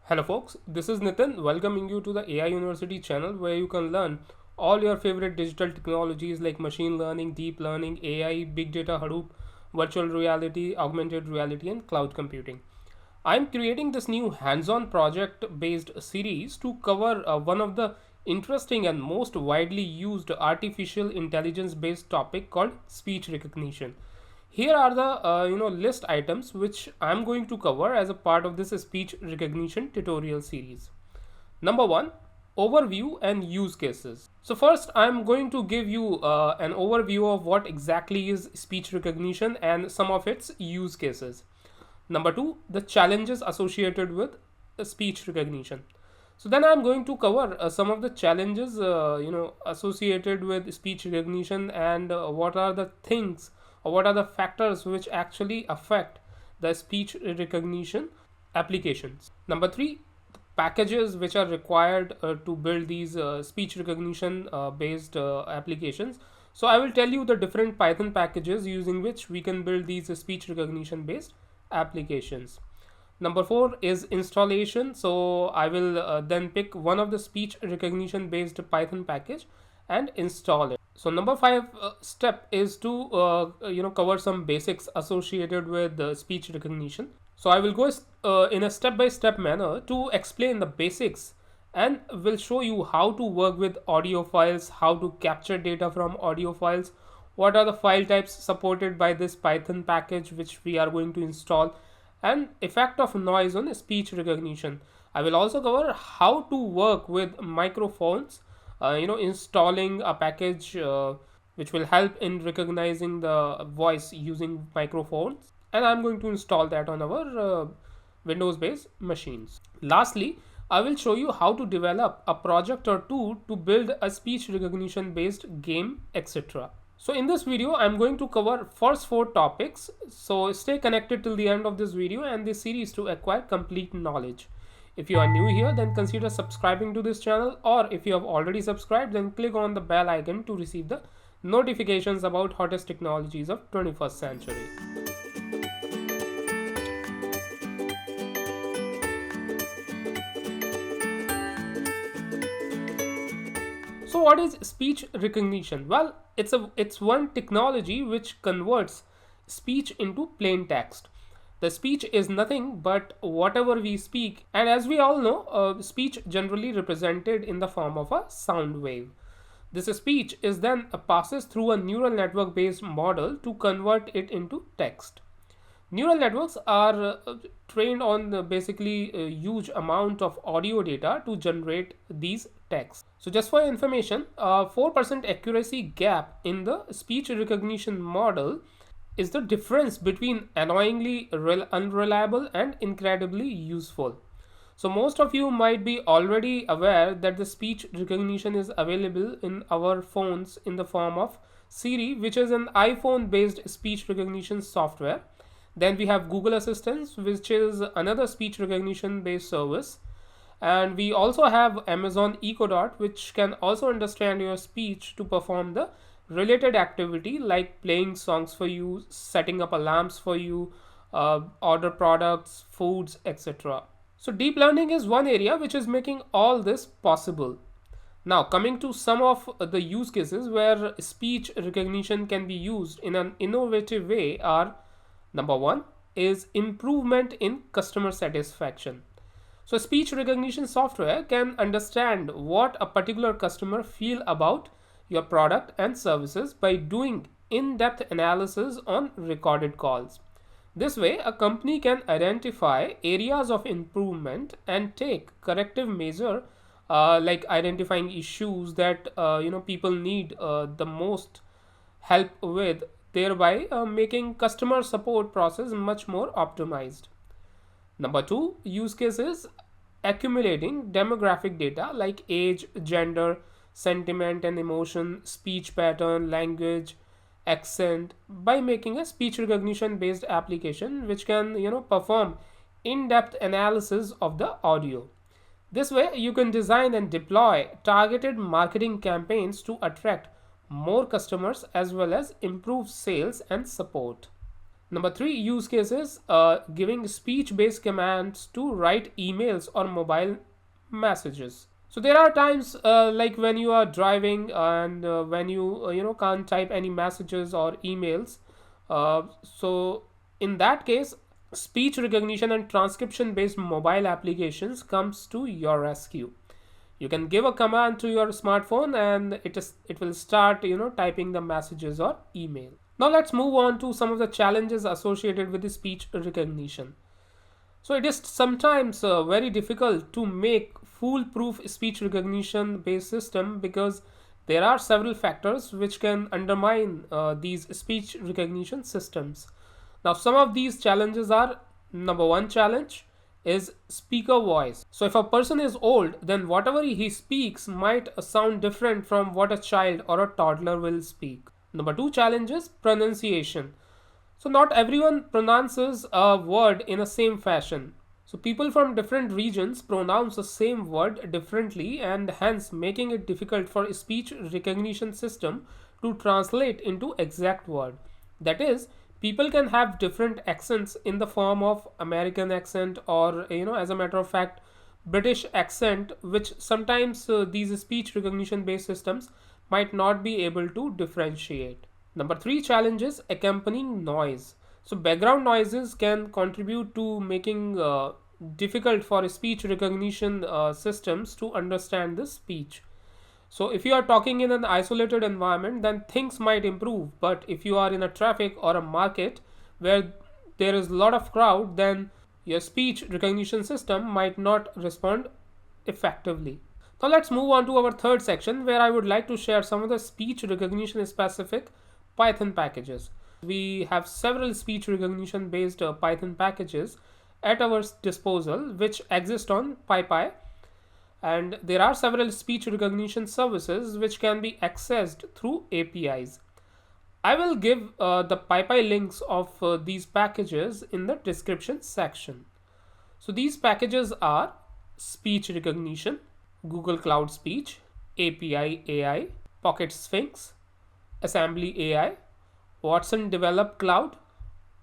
Hello folks, this is Nitin welcoming you to the AI University channel where you can learn all your favorite digital technologies like machine learning, deep learning, AI, big data, Hadoop, virtual reality, augmented reality and cloud computing. I'm creating this new hands-on project based series to cover one of the interesting and most widely used artificial intelligence based topic called speech recognition. Here are the list items which I'm going to cover as a part of this speech recognition tutorial series. Number one, overview and use cases. So first, I'm going to give you an overview of what exactly is speech recognition and some of its use cases. Number two, the challenges associated with speech recognition. So then I'm going to cover some of the challenges associated with speech recognition and what are the things or what are the factors which actually affect the speech recognition applications. Number three, packages which are required to build these speech recognition based applications. So I will tell you the different Python packages using which we can build these speech recognition based applications. Number four is installation. So I will then pick one of the speech recognition based Python package and install it. So number five step is to cover some basics associated with speech recognition. So I will go in a step-by-step manner to explain the basics and will show you how to work with audio files, how to capture data from audio files, what are the file types supported by this Python package which we are going to install, and effect of noise on speech recognition. I will also cover how to work with microphones, installing a package which will help in recognizing the voice using microphones, and I'm going to install that on our Windows based machines. Lastly, I will show you how to develop a project or two to build a speech recognition based game, etc. So in this video, I'm going to cover first four topics. So stay connected till the end of this video and this series to acquire complete knowledge. If you are new here, then consider subscribing to this channel, or if you have already subscribed, then click on the bell icon to receive the notifications about hottest technologies of 21st century. So what is speech recognition? Well, it's one technology which converts speech into plain text. The speech is nothing but whatever we speak, and as we all know, speech generally represented in the form of a sound wave. This speech is then passes through a neural network based model to convert it into text. Neural networks are trained on basically a huge amount of audio data to generate these texts. So just for information, 4% accuracy gap in the speech recognition model is the difference between annoyingly unreliable and incredibly useful. So most of you might be already aware that the speech recognition is available in our phones in the form of Siri, which is an iPhone based speech recognition software. Then we have Google Assistant, which is another speech recognition based service. And we also have Amazon Echo Dot, which can also understand your speech to perform the related activity like playing songs for you, setting up alarms for you, order products, foods, etc. So deep learning is one area which is making all this possible. Now coming to some of the use cases where speech recognition can be used in an innovative way are: number one is improvement in customer satisfaction. So speech recognition software can understand what a particular customer feel about your product and services by doing in-depth analysis on recorded calls. This way, a company can identify areas of improvement and take corrective measure, like identifying issues that people need the most help with, thereby making customer support process much more optimized. Number two use case is accumulating demographic data like age, gender, sentiment and emotion, speech pattern, language, accent, by making a speech recognition based application which can perform in-depth analysis of the audio. This way you can design and deploy targeted marketing campaigns to attract more customers as well as improve sales and support. Number three use cases, giving speech based commands to write emails or mobile messages. So there are times like when you are driving and when you can't type any messages or emails. So in that case, speech recognition and transcription based mobile applications comes to your rescue. You can give a command to your smartphone and it will start typing the messages or email. Now let's move on to some of the challenges associated with the speech recognition. So it is sometimes very difficult to make foolproof speech recognition based system because there are several factors which can undermine these speech recognition systems. Now some of these challenges are: number one challenge is speaker voice. So if a person is old, then whatever he speaks might sound different from what a child or a toddler will speak. Number two challenge is pronunciation. So not everyone pronounces a word in the same fashion. So people from different regions pronounce the same word differently, and hence making it difficult for a speech recognition system to translate into exact word. That is, people can have different accents in the form of American accent or as a matter of fact British accent, which sometimes these speech recognition based systems might not be able to differentiate. Number three challenge is accompanying noise. So background noises can contribute to making difficult for speech recognition systems to understand the speech. So if you are talking in an isolated environment, then things might improve. But if you are in a traffic or a market where there is a lot of crowd, then your speech recognition system might not respond effectively. Now let's move on to our third section where I would like to share some of the speech recognition specific Python packages. We have several speech recognition based Python packages at our disposal which exist on PyPy, and there are several speech recognition services which can be accessed through APIs. I will give the PyPy links of these packages in the description section. So these packages are speech recognition, Google Cloud Speech, API AI, Pocket Sphinx, Assembly AI, Watson Develop Cloud,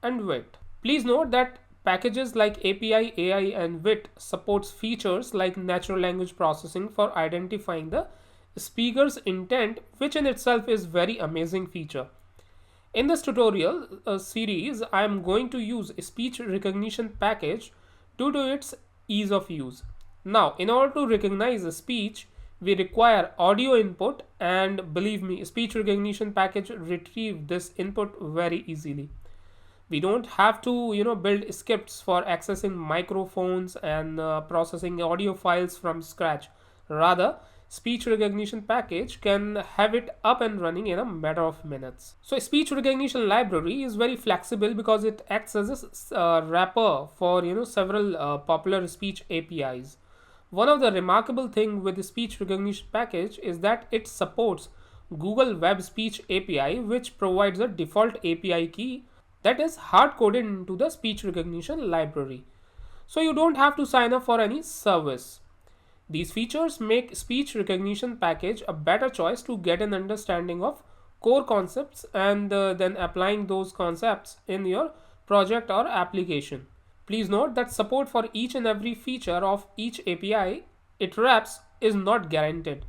and WIT. Please note that packages like API AI and WIT supports features like natural language processing for identifying the speaker's intent, which in itself is very amazing feature. In this tutorial series, I am going to use a speech recognition package due to its ease of use. Now, in order to recognize a speech, we require audio input, and believe me, speech recognition package retrieve this input very easily. We don't have to build scripts for accessing microphones and processing audio files from scratch. Rather, speech recognition package can have it up and running in a matter of minutes. So speech recognition library is very flexible because it acts as a wrapper for several popular speech APIs. One of the remarkable thing with the speech recognition package is that it supports Google Web Speech API, which provides a default API key that is hard coded into the speech recognition library. So you don't have to sign up for any service. These features make speech recognition package a better choice to get an understanding of core concepts and then applying those concepts in your project or application. Please note that support for each and every feature of each API it wraps is not guaranteed.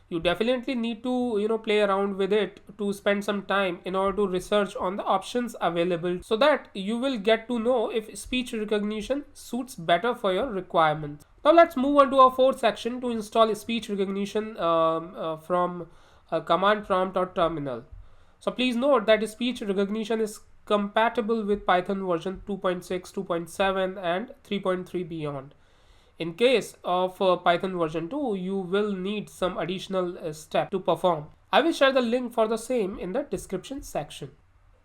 You definitely need to play around with it to spend some time in order to research on the options available so that you will get to know if speech recognition suits better for your requirements. Now let's move on to our fourth section to install speech recognition from command prompt or terminal. So please note that speech recognition is compatible with Python version 2.6, 2.7 and 3.3 beyond. In case of Python version 2, you will need some additional step to perform. I will share the link for the same in the description section.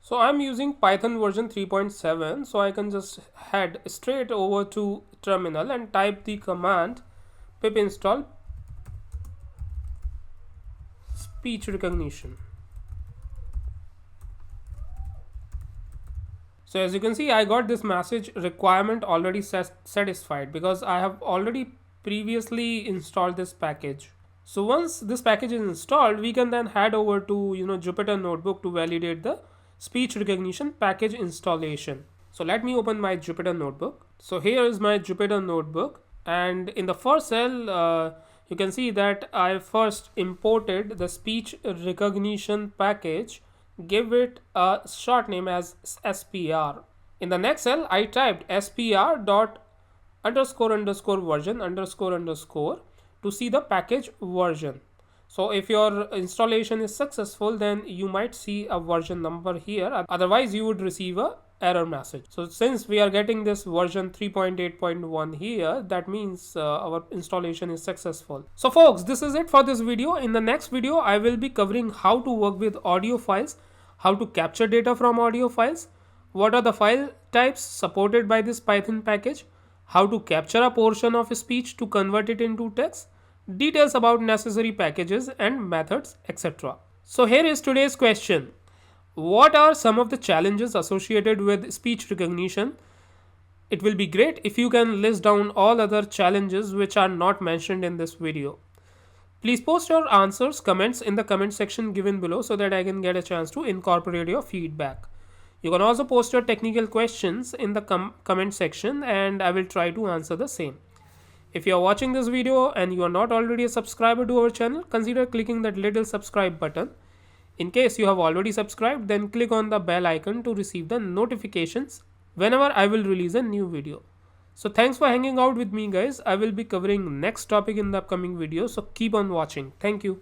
So I'm using Python version 3.7, so I can just head straight over to terminal and type the command pip install speech recognition. So as you can see, I got this message requirement already satisfied because I have already previously installed this package. So once this package is installed, we can then head over to Jupyter Notebook to validate the speech recognition package installation. So let me open my Jupyter notebook. So here is my Jupyter notebook, and in the first cell, you can see that I first imported the speech recognition package, give it a short name as SPR. In the next cell, I typed SPR dot underscore underscore version underscore underscore to see the package version. So if your installation is successful, then you might see a version number here, otherwise you would receive a error message. So since we are getting this version 3.8.1 here, that means our installation is successful. So folks, this is it for this video. In the next video, I will be covering how to work with audio files, how to capture data from audio files, what are the file types supported by this Python package, how to capture a portion of a speech to convert it into text, details about necessary packages and methods, etc. So here is today's question. What are some of the challenges associated with speech recognition? It will be great if you can list down all other challenges which are not mentioned in this video. Please post your answers, comments in the comment section given below so that I can get a chance to incorporate your feedback. You can also post your technical questions in the comment section and I will try to answer the same. If you are watching this video and you are not already a subscriber to our channel, consider clicking that little subscribe button. In case you have already subscribed, then click on the bell icon to receive the notifications whenever I will release a new video. So thanks for hanging out with me guys. I will be covering next topic in the upcoming video, so keep on watching. Thank you.